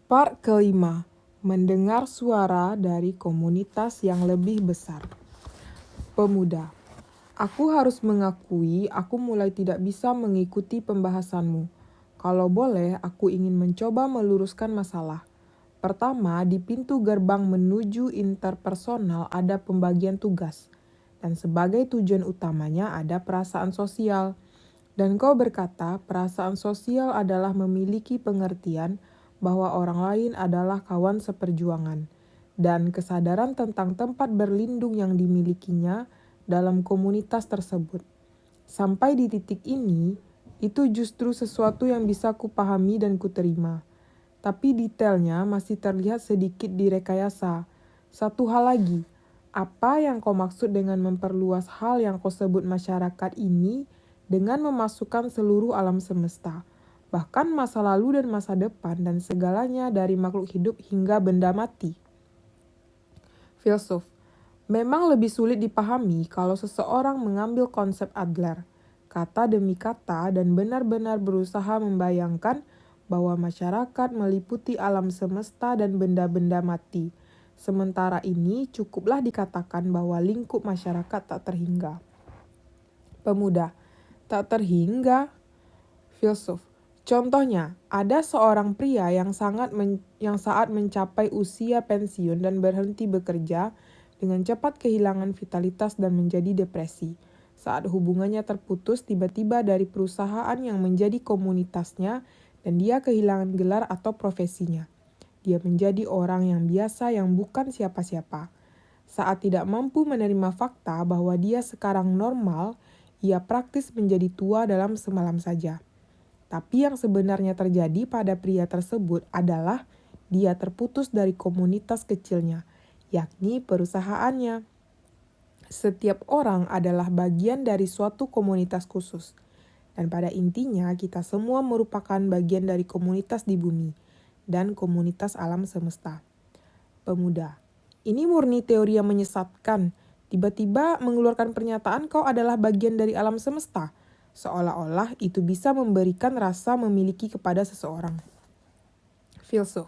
Part kelima, mendengar suara dari komunitas yang lebih besar. Pemuda, aku harus mengakui aku mulai tidak bisa mengikuti pembahasanmu. Kalau boleh, aku ingin mencoba meluruskan masalah. Pertama, di pintu gerbang menuju interpersonal ada pembagian tugas. Dan sebagai tujuan utamanya ada perasaan sosial. Dan kau berkata, perasaan sosial adalah memiliki pengertian bahwa orang lain adalah kawan seperjuangan, dan kesadaran tentang tempat berlindung yang dimilikinya dalam komunitas tersebut. Sampai di titik ini, itu justru sesuatu yang bisa kupahami dan kuterima. Tapi detailnya masih terlihat sedikit direkayasa. Satu hal lagi, apa yang kau maksud dengan memperluas hal yang kau sebut masyarakat ini dengan memasukkan seluruh alam semesta, bahkan masa lalu dan masa depan dan segalanya dari makhluk hidup hingga benda mati? Filsuf, memang lebih sulit dipahami kalau seseorang mengambil konsep Adler, kata demi kata, dan benar-benar berusaha membayangkan bahwa masyarakat meliputi alam semesta dan benda-benda mati. Sementara ini cukuplah dikatakan bahwa lingkup masyarakat tak terhingga. Pemuda, tak terhingga? Filsuf, contohnya, ada seorang pria yang saat mencapai usia pensiun dan berhenti bekerja, dengan cepat kehilangan vitalitas dan menjadi depresi. Saat hubungannya terputus tiba-tiba dari perusahaan yang menjadi komunitasnya dan dia kehilangan gelar atau profesinya. Dia menjadi orang yang biasa yang bukan siapa-siapa. Saat tidak mampu menerima fakta bahwa dia sekarang normal, ia praktis menjadi tua dalam semalam saja. Tapi yang sebenarnya terjadi pada pria tersebut adalah dia terputus dari komunitas kecilnya, yakni perusahaannya. Setiap orang adalah bagian dari suatu komunitas khusus. Dan pada intinya kita semua merupakan bagian dari komunitas di bumi dan komunitas alam semesta. Pemuda, ini murni teori yang menyesatkan. Tiba-tiba mengeluarkan pernyataan kau adalah bagian dari alam semesta, seolah-olah itu bisa memberikan rasa memiliki kepada seseorang. Filsuf,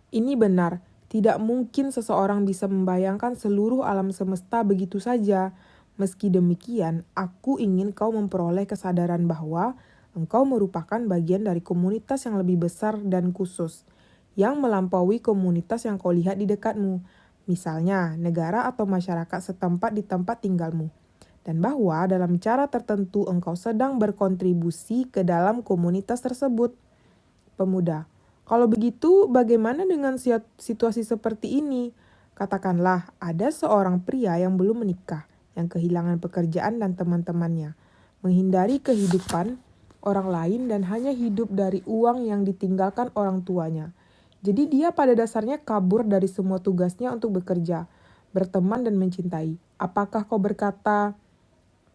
ini benar. Tidak mungkin seseorang bisa membayangkan seluruh alam semesta begitu saja. Meski demikian, aku ingin kau memperoleh kesadaran bahwa engkau merupakan bagian dari komunitas yang lebih besar dan khusus, yang melampaui komunitas yang kau lihat di dekatmu, misalnya negara atau masyarakat setempat di tempat tinggalmu, dan bahwa dalam cara tertentu engkau sedang berkontribusi ke dalam komunitas tersebut. Pemuda, kalau begitu bagaimana dengan situasi seperti ini? Katakanlah ada seorang pria yang belum menikah, yang kehilangan pekerjaan dan teman-temannya, menghindari kehidupan orang lain dan hanya hidup dari uang yang ditinggalkan orang tuanya. Jadi dia pada dasarnya kabur dari semua tugasnya untuk bekerja, berteman dan mencintai. Apakah kau berkata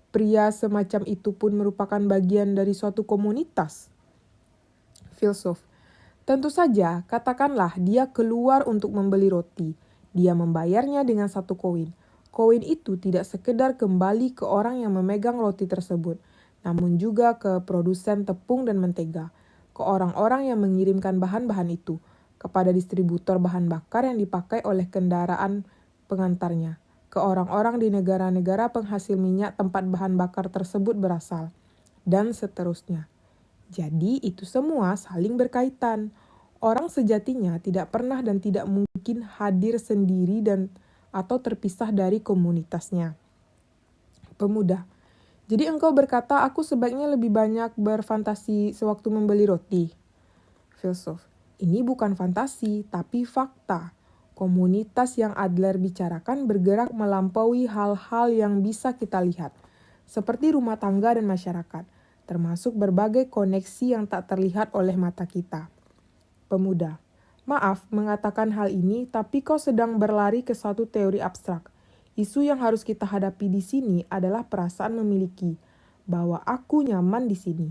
pria semacam itu pun merupakan bagian dari suatu komunitas? Filsuf, tentu saja, katakanlah dia keluar untuk membeli roti. Dia membayarnya dengan 1 koin. Koin itu tidak sekedar kembali ke orang yang memegang roti tersebut, namun juga ke produsen tepung dan mentega, ke orang-orang yang mengirimkan bahan-bahan itu, kepada distributor bahan bakar yang dipakai oleh kendaraan pengantarnya, ke orang-orang di negara-negara penghasil minyak tempat bahan bakar tersebut berasal, dan seterusnya. Jadi itu semua saling berkaitan. Orang sejatinya tidak pernah dan tidak mungkin hadir sendiri dan atau terpisah dari komunitasnya. Pemuda, jadi engkau berkata aku sebaiknya lebih banyak berfantasi sewaktu membeli roti. Filsuf, ini bukan fantasi tapi fakta. Komunitas yang Adler bicarakan bergerak melampaui hal-hal yang bisa kita lihat, seperti rumah tangga dan masyarakat, termasuk berbagai koneksi yang tak terlihat oleh mata kita. Pemuda, maaf mengatakan hal ini, tapi kau sedang berlari ke suatu teori abstrak. Isu yang harus kita hadapi di sini adalah perasaan memiliki, bahwa aku nyaman di sini.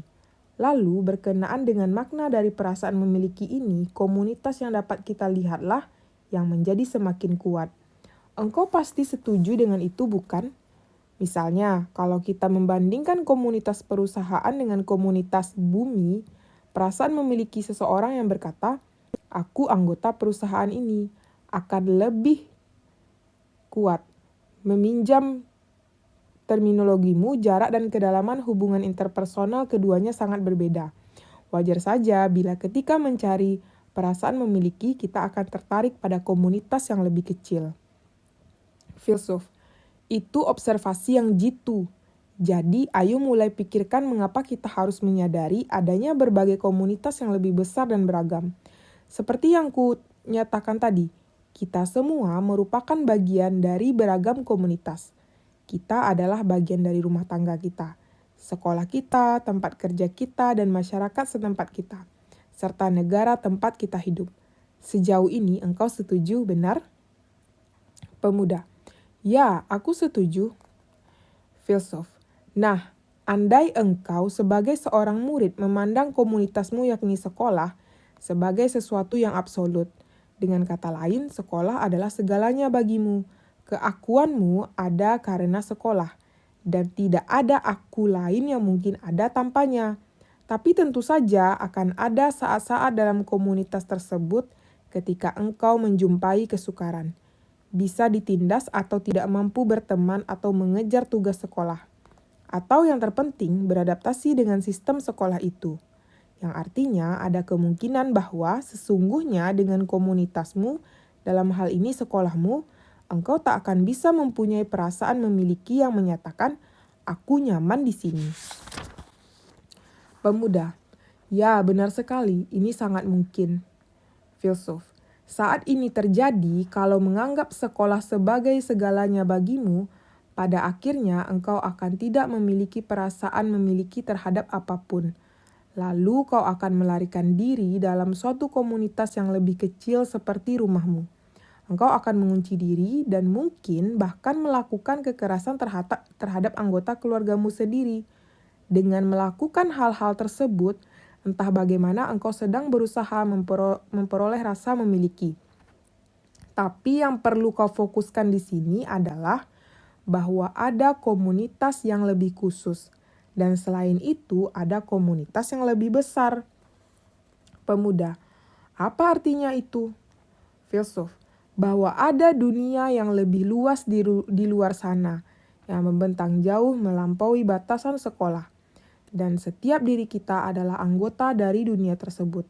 Lalu berkenaan dengan makna dari perasaan memiliki ini, komunitas yang dapat kita lihatlah yang menjadi semakin kuat. Engkau pasti setuju dengan itu, bukan? Misalnya, kalau kita membandingkan komunitas perusahaan dengan komunitas bumi, perasaan memiliki seseorang yang berkata, Aku anggota perusahaan ini, akan lebih kuat. Meminjam terminologimu, jarak dan kedalaman hubungan interpersonal keduanya sangat berbeda. Wajar saja bila ketika mencari perasaan memiliki, kita akan tertarik pada komunitas yang lebih kecil. Filsuf, itu observasi yang jitu. Jadi, ayo mulai pikirkan mengapa kita harus menyadari adanya berbagai komunitas yang lebih besar dan beragam. Seperti yang ku nyatakan tadi, kita semua merupakan bagian dari beragam komunitas. Kita adalah bagian dari rumah tangga kita, sekolah kita, tempat kerja kita, dan masyarakat setempat kita, serta negara tempat kita hidup. Sejauh ini engkau setuju, benar? Pemuda, ya, aku setuju. Filsuf, nah, andai engkau sebagai seorang murid memandang komunitasmu yakni sekolah sebagai sesuatu yang absolut. Dengan kata lain, sekolah adalah segalanya bagimu. Keakuanmu ada karena sekolah, dan tidak ada aku lain yang mungkin ada tanpanya. Tapi tentu saja akan ada saat-saat dalam komunitas tersebut ketika engkau menjumpai kesukaran. Bisa ditindas atau tidak mampu berteman atau mengejar tugas sekolah. Atau yang terpenting, beradaptasi dengan sistem sekolah itu. Yang artinya ada kemungkinan bahwa sesungguhnya dengan komunitasmu, dalam hal ini sekolahmu, engkau tak akan bisa mempunyai perasaan memiliki yang menyatakan, aku nyaman di sini. Pemuda, ya benar sekali, ini sangat mungkin. Filsuf, saat ini terjadi kalau menganggap sekolah sebagai segalanya bagimu, pada akhirnya engkau akan tidak memiliki perasaan memiliki terhadap apapun. Lalu kau akan melarikan diri dalam suatu komunitas yang lebih kecil seperti rumahmu. Engkau akan mengunci diri dan mungkin bahkan melakukan kekerasan terhadap anggota keluargamu sendiri. Dengan melakukan hal-hal tersebut, entah bagaimana engkau sedang berusaha memperoleh rasa memiliki. Tapi yang perlu kau fokuskan di sini adalah bahwa ada komunitas yang lebih khusus. Dan selain itu ada komunitas yang lebih besar. Pemuda, apa artinya itu? Filsuf, bahwa ada dunia yang lebih luas di luar sana, yang membentang jauh melampaui batasan sekolah. Dan setiap diri kita adalah anggota dari dunia tersebut.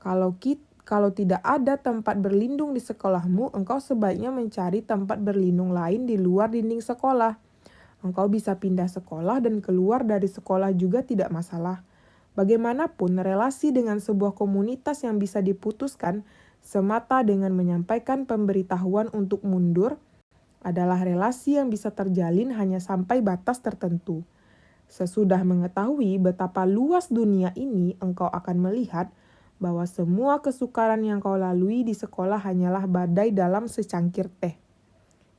Kalau tidak ada tempat berlindung di sekolahmu, engkau sebaiknya mencari tempat berlindung lain di luar dinding sekolah. Engkau bisa pindah sekolah dan keluar dari sekolah juga tidak masalah. Bagaimanapun, relasi dengan sebuah komunitas yang bisa diputuskan semata dengan menyampaikan pemberitahuan untuk mundur adalah relasi yang bisa terjalin hanya sampai batas tertentu. Sesudah mengetahui betapa luas dunia ini, engkau akan melihat bahwa semua kesukaran yang kau lalui di sekolah hanyalah badai dalam secangkir teh.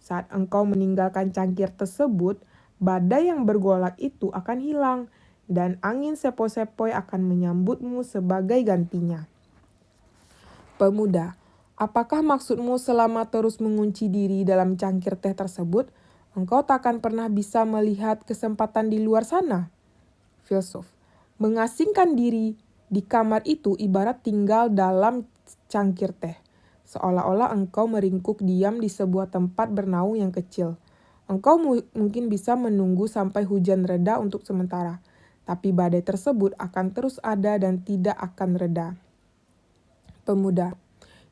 Saat engkau meninggalkan cangkir tersebut, badai yang bergolak itu akan hilang dan angin sepoi-sepoi akan menyambutmu sebagai gantinya. Pemuda, apakah maksudmu selama terus mengunci diri dalam cangkir teh tersebut, engkau tak akan pernah bisa melihat kesempatan di luar sana? Filsuf, mengasingkan diri di kamar itu ibarat tinggal dalam cangkir teh. Seolah-olah engkau meringkuk diam di sebuah tempat bernaung yang kecil. Engkau mungkin bisa menunggu sampai hujan reda untuk sementara, tapi badai tersebut akan terus ada dan tidak akan reda. Pemuda,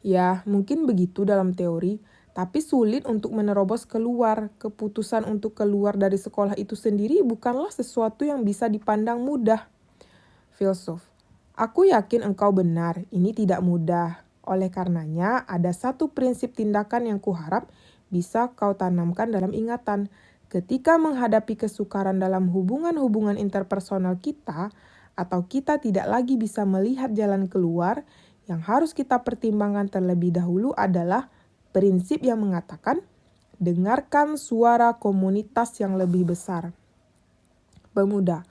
ya mungkin begitu dalam teori, tapi sulit untuk menerobos keluar. Keputusan untuk keluar dari sekolah itu sendiri bukanlah sesuatu yang bisa dipandang mudah. Filsuf, aku yakin engkau benar, ini tidak mudah. Oleh karenanya, ada satu prinsip tindakan yang kuharap bisa kau tanamkan dalam ingatan. Ketika menghadapi kesukaran dalam hubungan-hubungan interpersonal kita, atau kita tidak lagi bisa melihat jalan keluar, yang harus kita pertimbangkan terlebih dahulu adalah prinsip yang mengatakan, dengarkan suara komunitas yang lebih besar. Pemuda,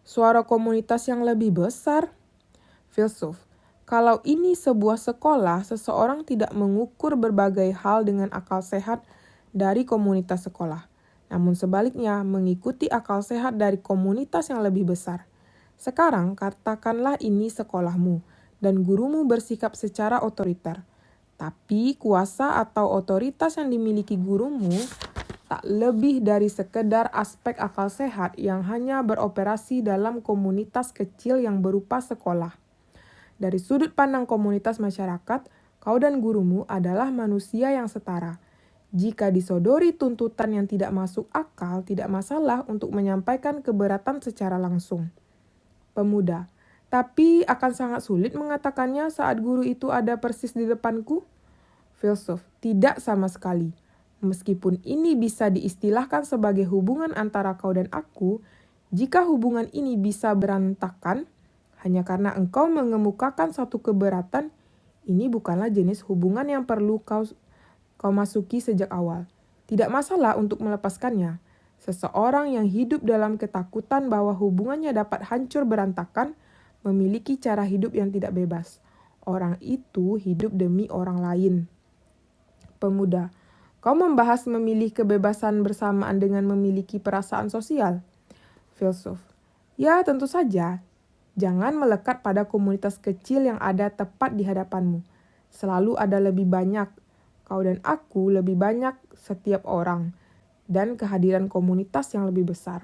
suara komunitas yang lebih besar? Filsuf, kalau ini sebuah sekolah, seseorang tidak mengukur berbagai hal dengan akal sehat dari komunitas sekolah. Namun sebaliknya, mengikuti akal sehat dari komunitas yang lebih besar. Sekarang, katakanlah ini sekolahmu, dan gurumu bersikap secara otoriter. Tapi kuasa atau otoritas yang dimiliki gurumu tak lebih dari sekedar aspek akal sehat yang hanya beroperasi dalam komunitas kecil yang berupa sekolah. Dari sudut pandang komunitas masyarakat, kau dan gurumu adalah manusia yang setara. Jika disodori tuntutan yang tidak masuk akal, tidak masalah untuk menyampaikan keberatan secara langsung. Pemuda, tapi akan sangat sulit mengatakannya saat guru itu ada persis di depanku. Filsuf, tidak sama sekali. Meskipun ini bisa diistilahkan sebagai hubungan antara kau dan aku, jika hubungan ini bisa berantakan, hanya karena engkau mengemukakan satu keberatan, ini bukanlah jenis hubungan yang perlu kau masuki sejak awal. Tidak masalah untuk melepaskannya. Seseorang yang hidup dalam ketakutan bahwa hubungannya dapat hancur berantakan, memiliki cara hidup yang tidak bebas. Orang itu hidup demi orang lain. Pemuda, kau membahas memilih kebebasan bersamaan dengan memiliki perasaan sosial. Filsuf, ya tentu saja. Jangan melekat pada komunitas kecil yang ada tepat di hadapanmu. Selalu ada lebih banyak. Kau dan aku lebih banyak setiap orang. Dan kehadiran komunitas yang lebih besar.